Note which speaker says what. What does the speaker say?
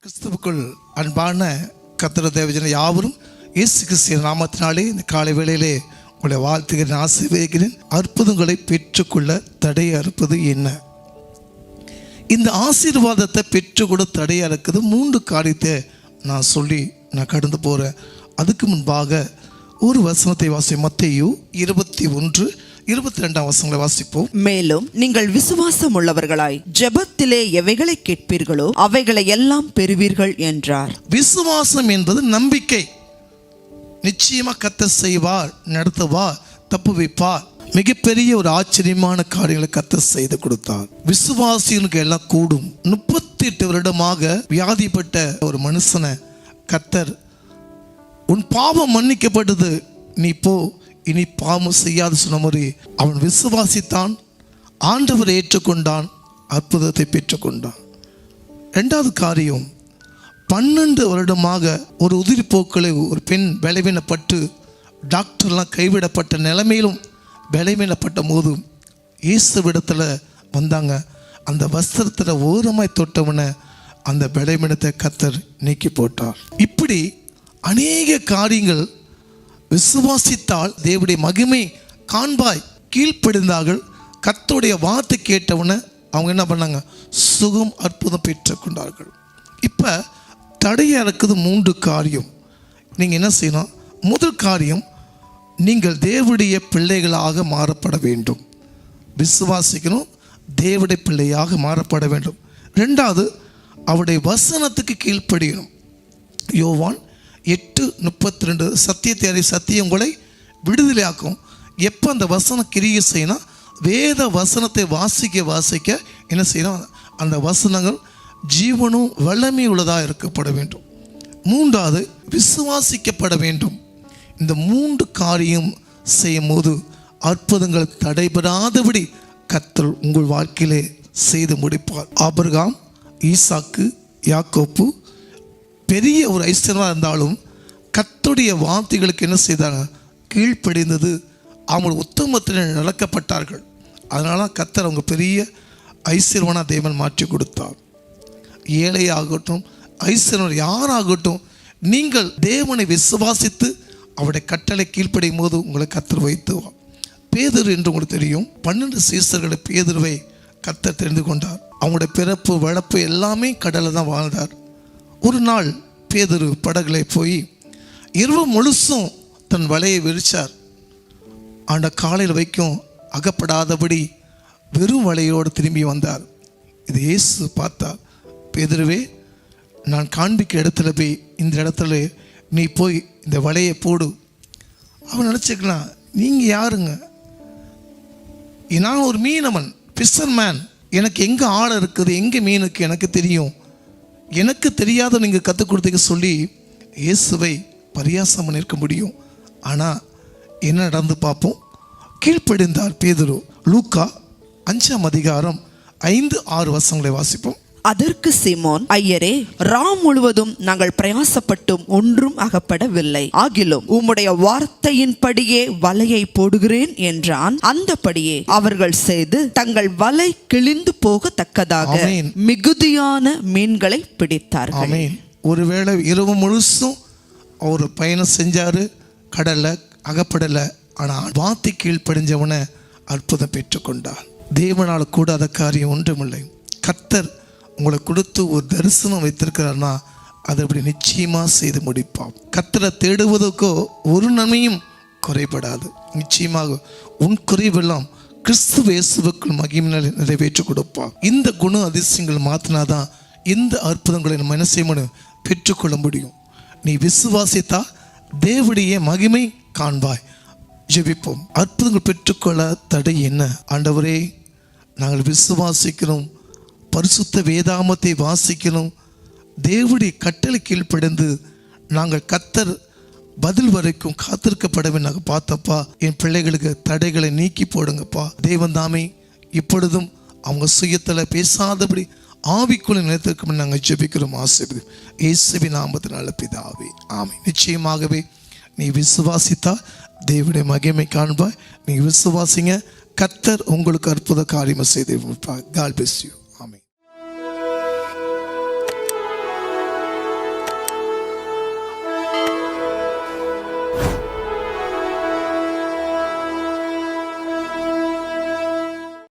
Speaker 1: கிறிஸ்துவுக்குள் அன்பான கர்த்தர் தேவஜன யாவரும் இயேசு கிறிஸ்து நாமத்தினாலே இந்த காலை வேளையிலே உங்களை வாழ்த்துகிறேன், ஆசீர்வதிக்கிறேன். அற்புதங்களை பெற்றுக்கொள்ள தடையாக இருப்பது என்ன? இந்த ஆசீர்வாதத்தை பெற்றுக்கொள்ள தடையாக இருக்குது 3 காரியத்தை நான் சொல்லி கடந்து போகிறேன். அதுக்கு முன்பாக ஒரு வசனத்தை வாசி. மத்தேயு 21:22 வசனங்களை வாசிப்போம்.
Speaker 2: மேலும் நீங்கள் விசுவாசம் உள்ளவர்களாய் ஜெபத்திலே எவைகளை கேட்பீர்களோ அவைகளை எல்லாம் பெறுவீர்கள் என்றார்.
Speaker 1: விசுவாசம் என்பது நம்பிக்கை. நிச்சயமா கர்த்தர் செய்வார், நடத்துவார், தப்பு வைப்பார். மிகப்பெரிய ஒரு ஆச்சரியமான காரியங்களை கர்த்தர் செய்து கொடுத்தார். விசுவாசிகளுக்கு எல்லாம் கூடும். 38 வருடமாக வியாதிப்பட்ட ஒரு மனுஷனை கர்த்தர், உன் பாவம் மன்னிக்கப்பட்டது, நீ போ, இனி பாவம் செய்யாது சொன்ன மாதிரி அவன் விசுவாசித்தான், ஆண்டவர் ஏற்றுக்கொண்டான், அற்புதத்தை பெற்றுக்கொண்டான். 2வது காரியம், 12 வருடமாக ஒரு உதிரிப்போக்களை ஒரு பெண் பலவீனப்பட்டு டாக்டர்லாம் கைவிடப்பட்ட நிலைமையிலும் பலவீனப்பட்ட போதும் இயேசுவிடத்தில் வந்தாங்க. அந்த வஸ்திரத்தில் ஓரமாய் தொட்டவனை அந்த பலவீனத்தை கர்த்தர் நீக்கி போட்டார். இப்படி அநேக காரியங்கள் விசுவாசித்தால் தேவனுடைய மகிமை காண்பாய். கீழ்ப்படிந்தார்கள். கர்த்தருடைய வார்த்தை கேட்டவனை அவங்க என்ன பண்ணாங்க? சுகம், அற்புதம் பெற்றுக்கொண்டார்கள். இப்போ தடையாக இருக்குது 3 காரியம். நீங்கள் என்ன செய்யணும்? முதல் காரியம், நீங்கள் தேவனுடைய பிள்ளைகளாக மாறப்பட வேண்டும். விசுவாசிக்கணும், தேவனுடைய பிள்ளையாக மாறப்பட வேண்டும். 2வது, அவருடைய வசனத்துக்கு கீழ்ப்படியணும். யோவான் 8:32 சத்தியத்தை அறி சத்தியம் உங்களை விடுதலையாக்கும். எப்போ அந்த வசனம் கிரியை செய்யணும்? வேத வசனத்தை வாசிக்க என்ன செய்யணும்? அந்த வசனங்கள் ஜீவனும் வல்லமை உள்ளதாக இருக்கப்பட வேண்டும். 3வது, விசுவாசிக்கப்பட வேண்டும். இந்த 3 காரியம் செய்யும் போது அற்புதங்கள் தடைபெறாதபடி கர்த்தர் உங்கள் வாழ்க்கையிலே செய்து முடிப்பார். ஆபிரகாம், ஈசாக்கு, யாக்கோப்பு பெரிய ஒரு ஐஸ்வர்யமாக இருந்தாலும் கர்த்தருடைய வார்த்தைகளுக்கு என்ன செய்தாங்க? கீழ்ப்படிந்தது. அவங்க உத்தமத்தில் நடக்கப்பட்டார்கள். அதனால கர்த்தர் அவங்க பெரிய ஐஸ்வர்யமான தேவன் மாற்றி கொடுத்தார். ஏழையாகட்டும், ஐஸ்வர்யர் யாராகட்டும், நீங்கள் தேவனை விசுவாசித்து அவருடைய கட்டளை கீழ்ப்படியும் போது உங்களை கர்த்தர் வைத்துவார். பேதுரு என்று உங்களுக்கு தெரியும். 12 சீசர்களை பேதுருவை கர்த்தர் தெரிந்து கொண்டார். அவங்களுடைய பிறப்பு வளர்ப்பு எல்லாமே கடலில் தான் வாழ்ந்தார். ஒரு நாள் பேதுரு படகுல போய் இரவு முழுசும் தன் வலையை விரிச்சார். ஆண்ட காலையில் வைக்கும் அகப்படாதபடி வெறும் வலையோடு திரும்பி வந்தார். இது இயேசு பார்த்தார். பேதுருவே, நான் காண்பிக்க இடத்துல போய் இந்த இடத்துல நீ போய் இந்த வலையை போடு. அவன் நினச்சிக்கலாம், நீங்கள் யாருங்க? நான் ஒரு மீனவன், ஃபிஷர்மேன். எனக்கு எங்கே ஆழ இருக்குது, எங்கே மீனுக்கு எனக்கு தெரியும். எனக்கு தெரியாத நீங்கள் கற்றுக் கொடுத்தீங்க சொல்லி இயேசுவை பரியாசம் பண்ணியிருக்க முடியும். ஆனால் என்ன நடந்து பார்ப்போம். கீழ்ப்படிந்தார் பேதுரு. லூக்கா 5:5-6 வசனங்களை வாசிப்போம்.
Speaker 2: அதற்கு சீமோன், ஐயரே, ராம் முழுவதும் நாங்கள் பிரயாசப்பட்டும் ஒன்றும் அகப்படவில்லை. ஆகிலும் உம்முடைய வார்த்தையின்படியே வலையை போடுகிறேன் என்றான். அந்தபடியே அவர்கள் செய்து தங்கள் வலை கிழிந்து போகத்தக்கதாக மிகுதியான மீன்களை பிடித்தார்கள்.
Speaker 1: ஒருவேளை இரவு முழுசும் அவர் பயணம் செஞ்சாரு, கடல்ல அகப்படலை. ஆனால் வார்த்தை கீழ்ப்படிஞ்சவனை அற்புதம் பெற்றுக்கொண்டார். தேவனால் கூடாத காரியம் ஒன்றுமில்லை. கர்த்தர் உங்களை கொடுத்து ஒரு தரிசனம் வைத்திருக்கிறார்னா அதை அப்படி நிச்சயமாக செய்து முடிப்பான். கர்த்தரை தேடுவதற்கோ ஒரு நன்மையும் குறைபடாது. நிச்சயமாக உன் குறைவெல்லாம் கிறிஸ்து இயேசுவுக்குள் மகிமையினால் நிறைவேற்றி கொடுப்பான். இந்த குண அதிசயங்கள் மாற்றினாதான் இந்த அற்புதங்களை நம்ம என்ன செய்ய முடியும்? பெற்றுக்கொள்ள முடியும். நீ விசுவாசித்தா தேவனுடைய மகிமை காண்பாய். ஜெபிப்போம். அற்புதங்கள் பெற்றுக்கொள்ள தடை என்ன? ஆண்டவரே, நாங்கள் விசுவாசிக்கிறோம், பரிசுத்த வேதாமத்தை வாசிக்கணும், தேவனுடைய கட்டளை கீழ்ப்படிந்து நாங்கள் கர்த்தர் பதில் வரைக்கும் காத்திருக்கப்படவே நாங்கள் பார்த்தப்பா. என் பிள்ளைகளுக்கு தடைகளை நீக்கி போடுங்கப்பா. தேவன் தாமே இப்பொழுதும் அவங்க சுயத்தில் பேசாதபடி ஆவிக்குள்ள நிலைத்திருக்கும் நாங்கள் ஜெபிக்கிறோம். ஆசீர்வதி இயேசுவின் நாமத்தினால பிதாவே, ஆமென். நிச்சயமாகவே நீ விசுவாசித்தா தேவனுடைய மகிமை காண்பாய். நீ விசுவாசிங்க, கர்த்தர் உங்களுக்கு அற்புத காரியமாக செய்து. God bless you.